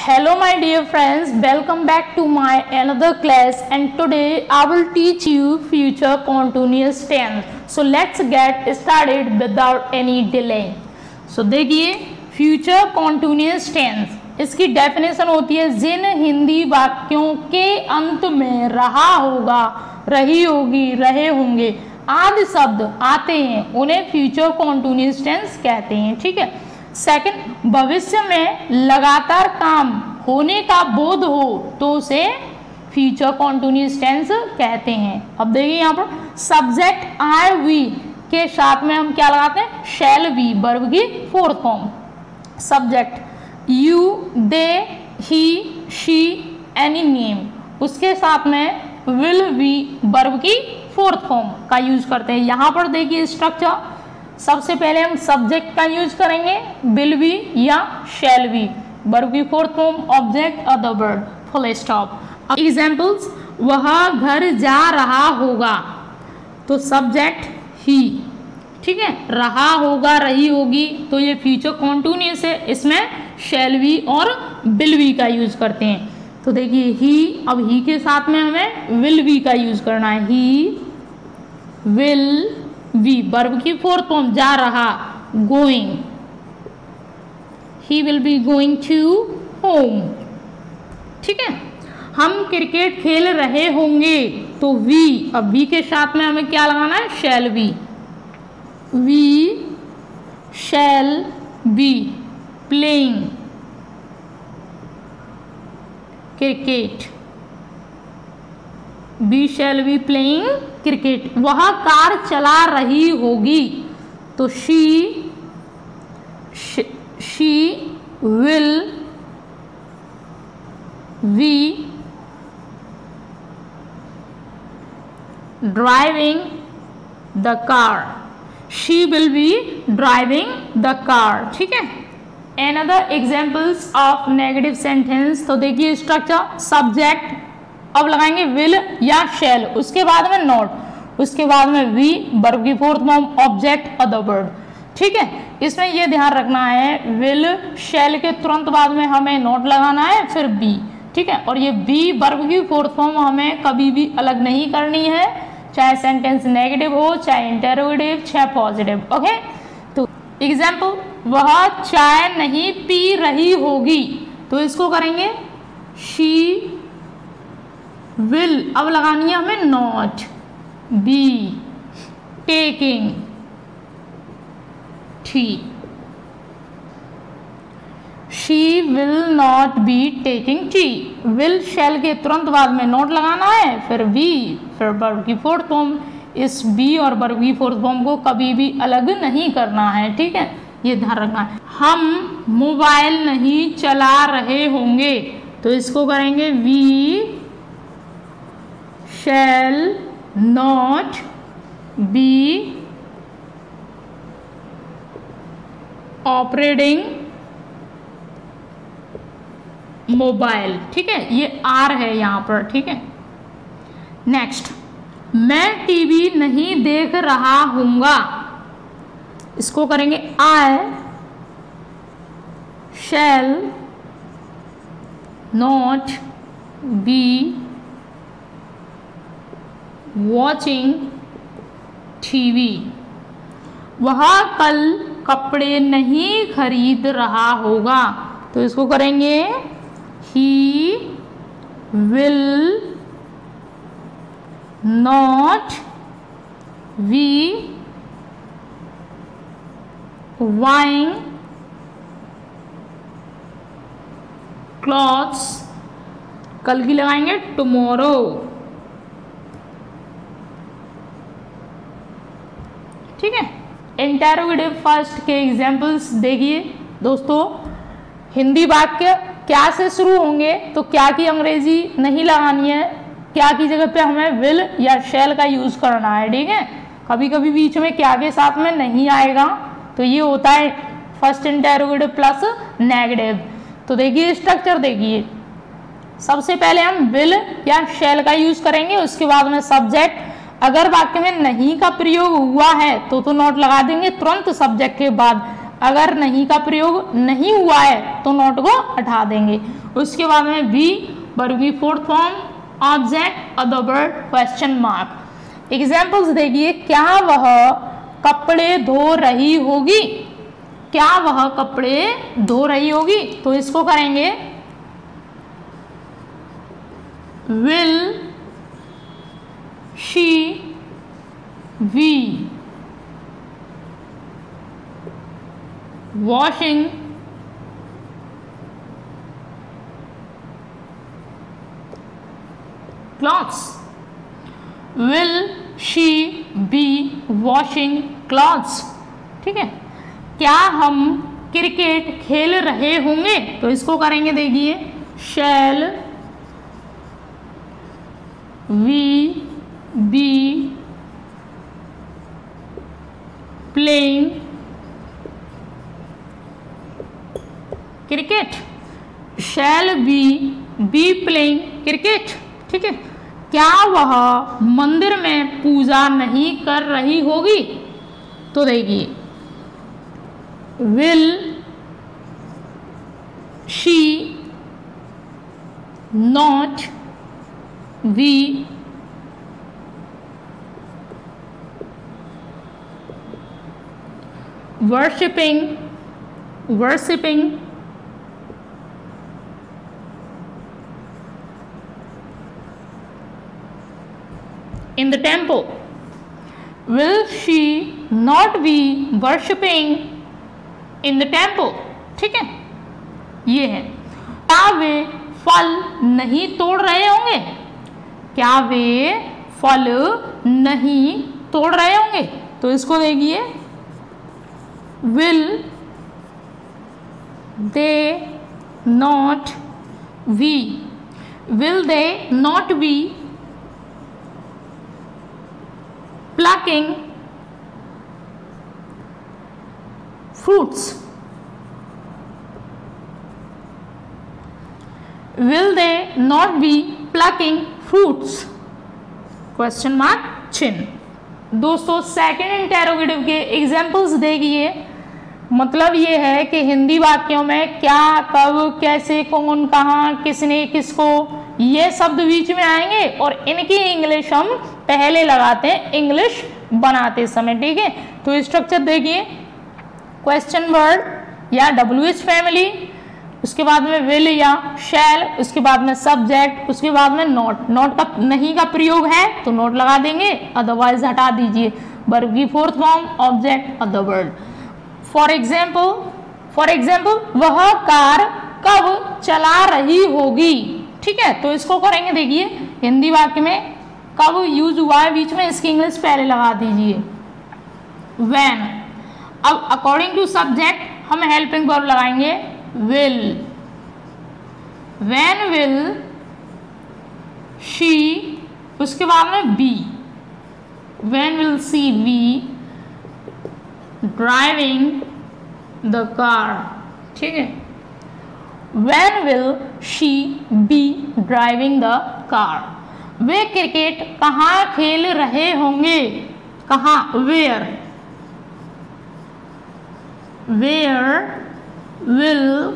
Hello my dear friends, welcome back to my another class and today I will teach you future continuous tense. So let's get started without any delay. So देखिए future continuous tense इसकी definition होती है जिन हिंदी वाक्यों के अंत में रहा होगा, रही होगी, रहे होंगे आदि शब्द आते हैं उन्हें फ्यूचर कॉन्टिन्यूअस टेंस कहते हैं। ठीक है। सेकंड, भविष्य में लगातार काम होने का बोध हो तो उसे फ्यूचर कॉन्टिन्यूअस टेंस कहते हैं। अब देखिए यहाँ पर सब्जेक्ट आई वी के साथ में हम क्या लगाते हैं, शैल बी, वर्ब की fourth form. Subject you, they, he, she, any name, उसके साथ में विल बी, वर्ब की फोर्थ फॉर्म का यूज करते हैं। यहाँ पर देखिए स्ट्रक्चर, सबसे पहले हम सब्जेक्ट का यूज करेंगे, विल बी या शैल बी, वर्ब की fourth form, object other word, full stop. Examples, वह घर जा रहा होगा तो सब्जेक्ट ही, ठीक है, रहा होगा, रही होगी तो ये फ्यूचर कॉन्टिन्यूअस है, इसमें शैल बी और विल बी का यूज करते हैं। तो देखिए ही, अब ही के साथ में हमें विल बी का यूज करना है, ही विल बी, वर्ब की फोर्थ फॉर्म, जा रहा, going, he will be going to home. ठीक है। हम क्रिकेट खेल रहे होंगे तो वी, अब वी के साथ में हमें क्या लगाना है, shall be, we shall be playing cricket, be shall be playing cricket. वह कार चला रही होगी तो she will be driving the car, she will be driving the car. ठीक है। Another examples of negative sentence, तो देखिए स्ट्रक्चर, सब्जेक्ट अब लगाएंगे विल या शैल, उसके बाद में नॉट, उसके बाद में वी, वर्ब की fourth form, object other word. ठीक है। इसमें यह ध्यान रखना है विल शैल के तुरंत बाद में हमें नॉट लगाना है, फिर बी। ठीक है। और ये बी वर्ब की फोर्थ फॉर्म हमें कभी भी अलग नहीं करनी है, चाहे सेंटेंस नेगेटिव हो, चाहे इंटरोगेटिव, चाहे पॉजिटिव। ओके। तो एग्जाम्पल, वह चाय नहीं पी रही होगी तो इसको करेंगे शी विल, अब लगानी है हमें not, be taking tea, she will not be taking tea. Will शैल के तुरंत बाद में नॉट लगाना है, फिर बी, फिर वर्ब की फोर्थ फॉर्म। इस बी और वर्ब की फोर्थ फॉर्म को कभी भी अलग नहीं करना है। ठीक है, ये ध्यान रखना है। हम मोबाइल नहीं चला रहे होंगे तो इसको करेंगे we shall not be operating mobile. ठीक है, ये आर है यहाँ पर। ठीक है। नेक्स्ट, मैं टीवी नहीं देख रहा हूँगा, इसको करेंगे I shall not be watching TV. वह कल कपड़े नहीं खरीद रहा होगा तो इसको करेंगे he will not be buying clothes, कल की लगाएंगे टुमारो। ठीक है। इंटरोगेटिव फर्स्ट के एग्जाम्पल्स देखिए दोस्तों, हिंदी वाक्य क्या से शुरू होंगे तो क्या की अंग्रेजी नहीं लगानी है, क्या की जगह पे हमें विल या शैल का यूज करना है। ठीक है। कभी कभी बीच में क्या के साथ में नहीं आएगा तो ये होता है फर्स्ट इंटरोगेटिव प्लस नेगेटिव। तो देखिए स्ट्रक्चर, देखिए सबसे पहले हम विल या शैल का यूज करेंगे, उसके बाद में सब्जेक्ट, अगर वाक्य में नहीं का प्रयोग हुआ है तो नॉट लगा देंगे तुरंत सब्जेक्ट के बाद, अगर नहीं का प्रयोग नहीं हुआ है तो नॉट को हटा देंगे। उसके बाद में बी, वर्ब की fourth form, object, other word, question mark. Examples देखिए, क्या वह कपड़े धो रही होगी, क्या वह कपड़े धो रही होगी, तो इसको करेंगे will she we washing clothes, will she be washing clothes. ठीक है, क्या हम क्रिकेट खेल रहे होंगे, तो इसको करेंगे देखिए shall we be playing cricket, shall be playing cricket. ठीक है, क्या वह मंदिर में पूजा नहीं कर रही होगी, तो देखिए will she not be worshiping in the temple, will she not be worshipping in the temple। ठीक है, ये है। क्या वे फल नहीं तोड़ रहे होंगे, क्या वे फल नहीं तोड़ रहे होंगे, तो इसको देखिए will they not be, will they not be plucking fruits, will they not be plucking fruits, question mark चिन्ह। दोस्तों सेकंड इंटेरोगेटिव के एग्जाम्पल्स देखिए, मतलब ये है कि हिंदी वाक्यों में क्या, कब, कैसे, कौन, कहाँ, किसने, किसको, ये शब्द बीच में आएंगे और इनकी इंग्लिश हम पहले लगाते हैं इंग्लिश बनाते समय। ठीक है, तो स्ट्रक्चर देखिए, क्वेश्चन वर्ड या WH फैमिली, उसके बाद में विल या शैल, उसके बाद में सब्जेक्ट, उसके बाद में नॉट। नॉट का नहीं का प्रयोग है तो नॉट लगा देंगे, अदरवाइज हटा दीजिए। वर्ब की fourth form, object, other word. For example वह कार कब चला रही होगी। ठीक है, तो इसको करेंगे देखिए हिंदी वाक्य में कब यूज हुआ है बीच में, इसकी इंग्लिश पहले लगा दीजिए व्हेन। अब अकॉर्डिंग टू सब्जेक्ट हम हेल्पिंग वर्ब लगाएंगे will, when will she, उसके बाद में be, when will she be driving the car। ठीक है, when will she be driving the car, way cricket कहाँ खेल रहे होंगे, कहाँ, where will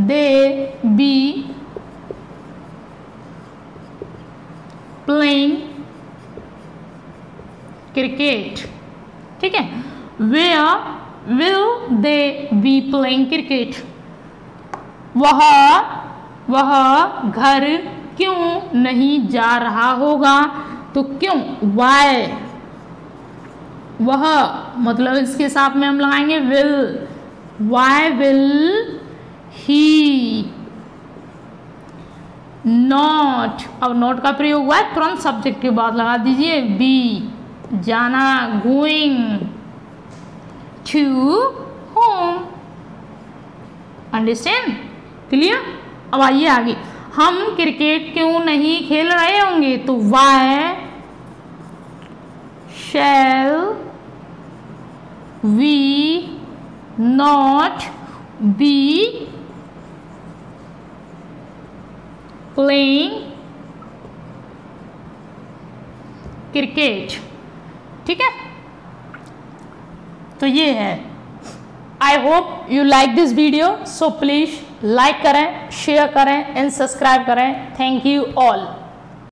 they be playing cricket। ठीक है, where will they be playing cricket, वह घर क्यों नहीं जा रहा होगा, तो क्यों, why, वह मतलब इसके साथ में हम लगाएंगे will, why will he not, अब नॉट का प्रयोग हुआ है तुरंत सब्जेक्ट के बाद लगा दीजिए बी, जाना, going to home. Understand, clear. अब आइए आगे, हम क्रिकेट क्यों नहीं खेल रहे होंगे, तो why shall we not be playing cricket। ठीक है, तो ये है I hope you like this video, so please like करें, शेयर करें एंड सब्सक्राइब करें. Thank you all.